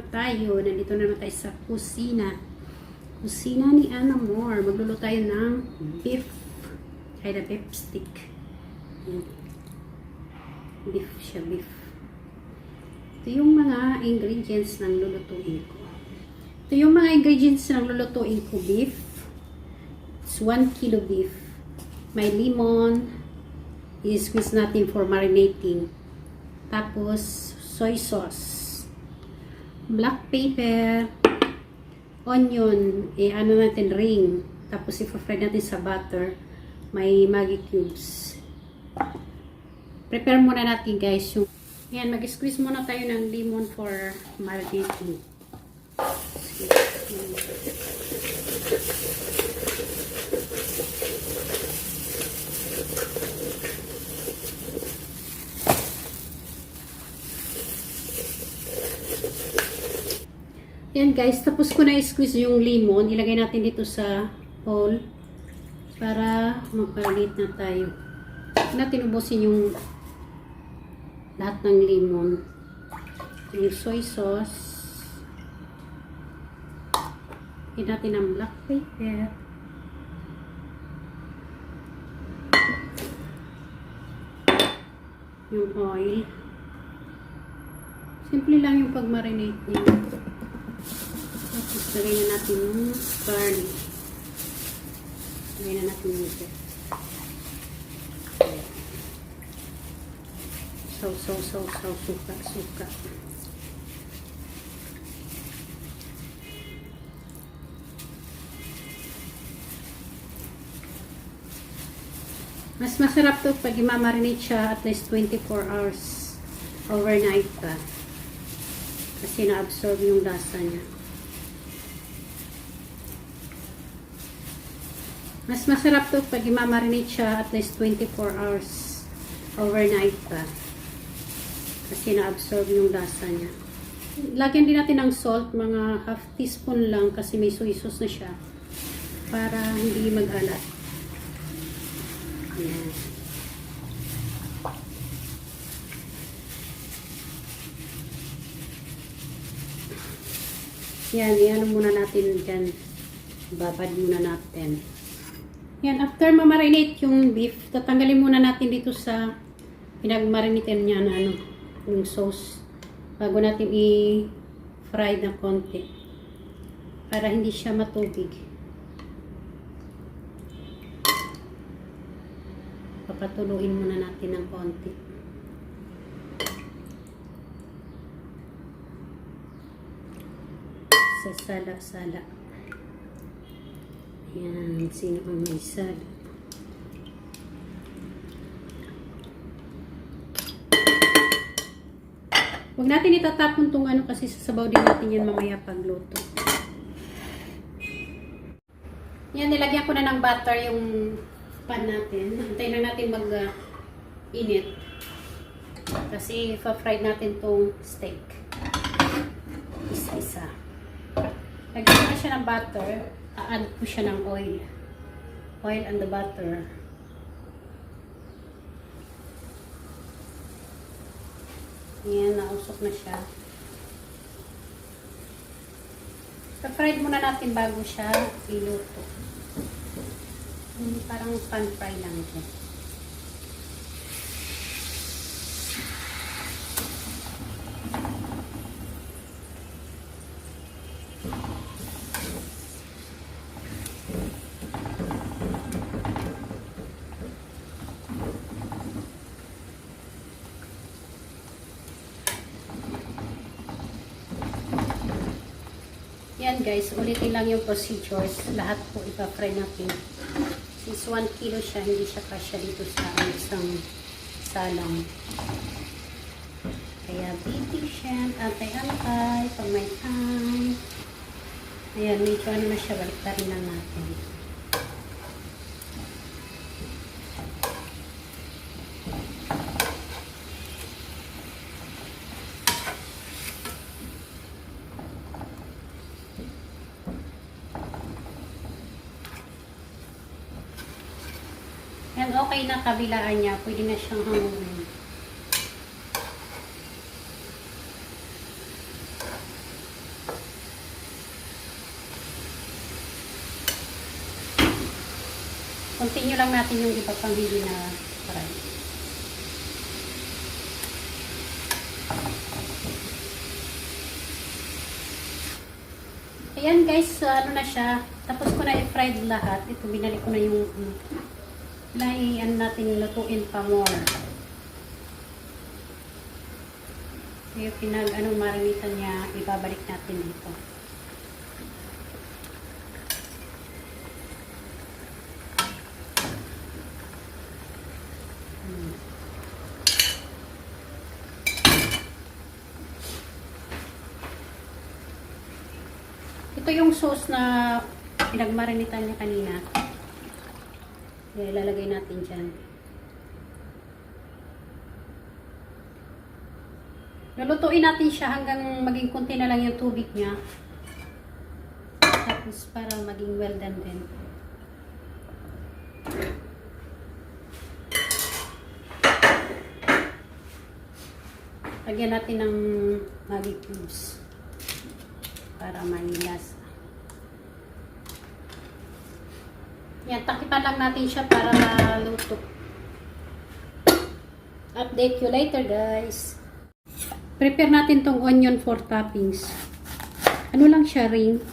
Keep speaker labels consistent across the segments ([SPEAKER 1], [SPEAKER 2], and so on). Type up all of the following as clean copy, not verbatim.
[SPEAKER 1] tayo. Nandito na naman tayo sa kusina. Kusina ni Anna Moore. Magluluto tayo ng beef. Kaya na beef stick. Yan. Beef siya, beef. Ito yung mga ingredients ng lulutuin ko. Ito yung mga ingredients ng lulutuin ko. Beef. It's 1 kilo beef. May lemon. I-squeeze natin for marinating. Tapos, soy sauce. Black pepper. Onion. Ano natin, ring. Tapos, i-fry natin sa butter. May Maggi cubes. Prepare muna natin, guys. Yung, yan, mag-squeeze muna tayo ng lemon for marinating. Yan guys, tapos ko na i-squeeze yung lemon. Ilagay natin dito sa bowl para magpalit na tayo. Natin ubusin yung lahat ng lemon. Yung soy sauce. Lagyan natin ang black pepper. Yung oil. Simple lang yung pag-marinate niya. Tapos lagay na natin yung garlic. Lagay na natin yung ito. Suka. Mas masarap to pag i-marinate siya at least 24 hours overnight pa. Kasi na-absorb yung lasa niya. Mas masarap to pag i-marinate siya at least 24 hours overnight pa. Kasi na-absorb yung lasa niya. Lagyan din natin ng salt, mga half teaspoon lang kasi may soy sauce na siya. Para hindi mag-alat. Ayan. Yan, iano muna natin dyan. Babad muna natin. Yan, after ma-marinate yung beef, tatanggalin muna natin dito sa pinag-marinatean niya na yung sauce. Bago natin i-fry na konti. Para hindi siya matubig. Papatuluin muna natin ng konti. Sa sala-sala. Yan, sino ang may sala? Huwag natin itatapon tong kasi sasabaw din natin yan mamaya pagluto. Yan, nilagyan ko na ng butter yung pan natin. Antayin lang natin mag-init. Kasi fa-fry natin tong steak. Isa-isa. Lagyan ko na siya ng butter. A-add ko siya ng oil. Oil and the butter. Ayan, nausok na siya. Pa-fried muna natin bago siya iluto. Parang pan-fry lang ito. Yan guys, ulitin lang yung procedures. Lahat po ipa-fry natin. Since 1 kilo siya, hindi siya kasya dito sa isang salang. Kaya be patient, antay-antay, pag may time. Ayan, medyo na siya, baliktarin lang natin. Yan, okay na kabilaan niya. Pwede na siyang hangulin. Continue lang natin yung iba pang hindi na fry. Ayan guys, ano na siya. Tapos ko na i-fried lahat. Ito, binalik ko na yung ano natin, lutuin pa more. Yung marinitan niya, ibabalik natin dito. Ito yung sauce na pinagmarinitan niya kanina. Ilalagay natin dyan. Lulutuin natin siya hanggang maging konti na lang yung tubig niya. Tapos para maging well done din. Lagyan natin ng Maggi cubes para malilas. Yan, takipan lang natin siya para maluto. Update you later guys. Prepare natin tong onion for toppings. Ano lang siya, ring.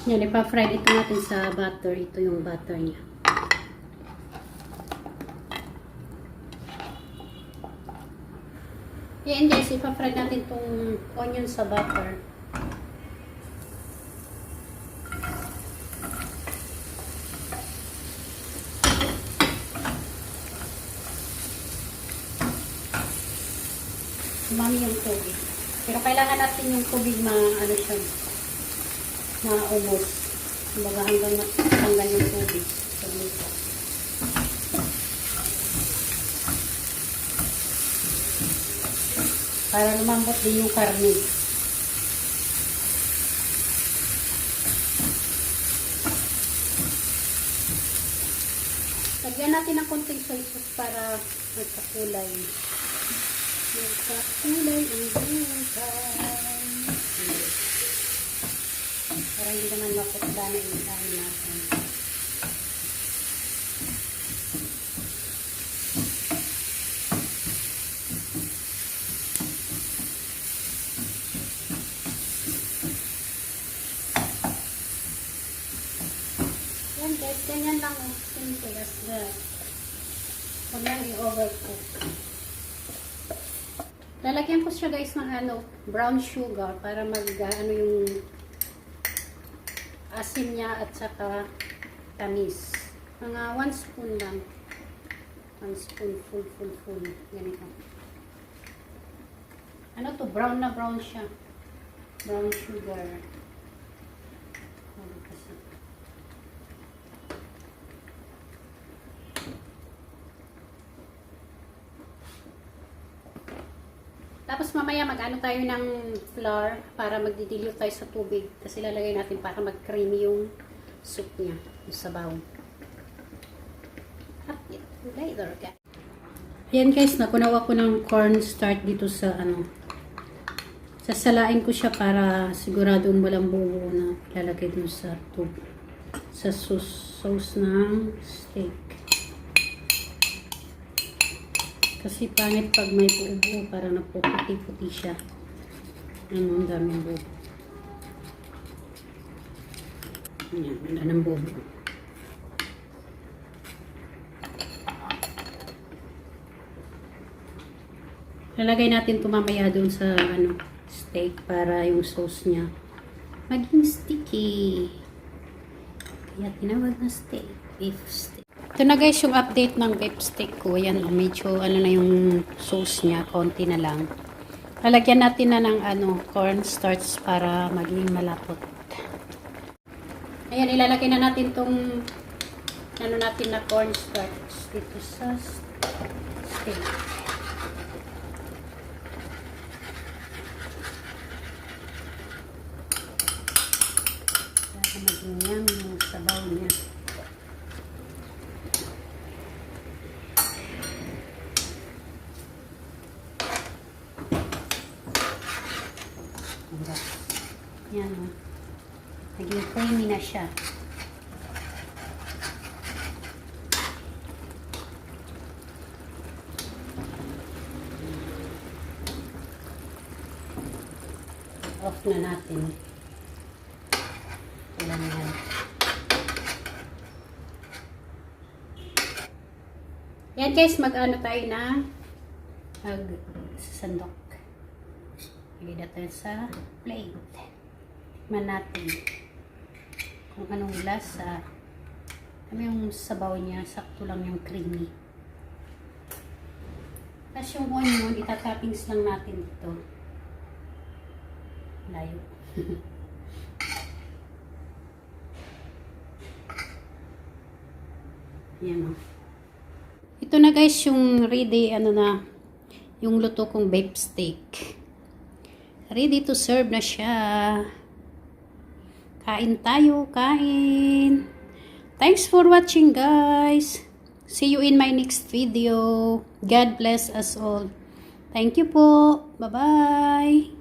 [SPEAKER 1] Yan, ipa-fry ito natin sa butter. Ito yung butter niya. Yan guys, ipa-fry natin itong onion sa butter. Umami yung tubig. Pero kailangan natin yung tubig maubos. Kumbaga hanggang matanggal yung tubig sa luto. Para lumambot din yung karne. Lagyan natin ng konting soy sauce para magkakulay. Magkakulay ang buhay. Para hindi naman maputla na yung kain natin. Yan guys, ganyan lang ang simple as that. Huwag lang i-overcook. Lalagyan ko siya guys ng brown sugar para yung asin niya at saka tamis. Mga 1 spoon lang. 1 spoon, full. Ganito. Ano to? Brown na brown siya. Brown sugar. Tapos mamaya mag-ano tayo ng flour para magdidilute tayo sa tubig. Kasi lalagay natin para mag-creamy yung soup niya. Yung sabaw. Later, guys. Ayan guys, nakunaw ako ng cornstarch dito sa sasalain ko siya para siguradong walang buo na ilalagay dun sa tubig. Sa sauce ng steak. Kasi pangit pag may buo-buo, parang napuputi-puti siya. Ang daming buo. Ayan, wala ng buo. Lalagay natin ito mamaya doon sa steak para yung sauce niya maging sticky. Kaya tinawag na steak, beef steak. Ito na guys yung update ng beef steak ko. Ayan, medyo na yung sauce niya, konti na lang. Lalagyan natin na ng cornstarch para maging malapot. Ayan, ilalagay na natin tong natin na cornstarch dito sa steak. Para maging yummy yung sauce. sabaw niya. Yan o. Naging creamy na siya. Off na natin. Ilan yan. Yan guys, mag-ano tayo na sandok. Lagay natin sa plate. Tikman natin kung anong lasa. Ano yung sabaw niya, sakto lang yung creamy. Tapos yung onion, itatoppings lang natin dito. Layo. Yan o. Ito na guys yung ready, ano na, yung luto kong beef steak. Ready to serve na siya. Kain tayo, kain. Thanks for watching guys. See you in my next video. God bless us all. Thank you po. Bye-bye.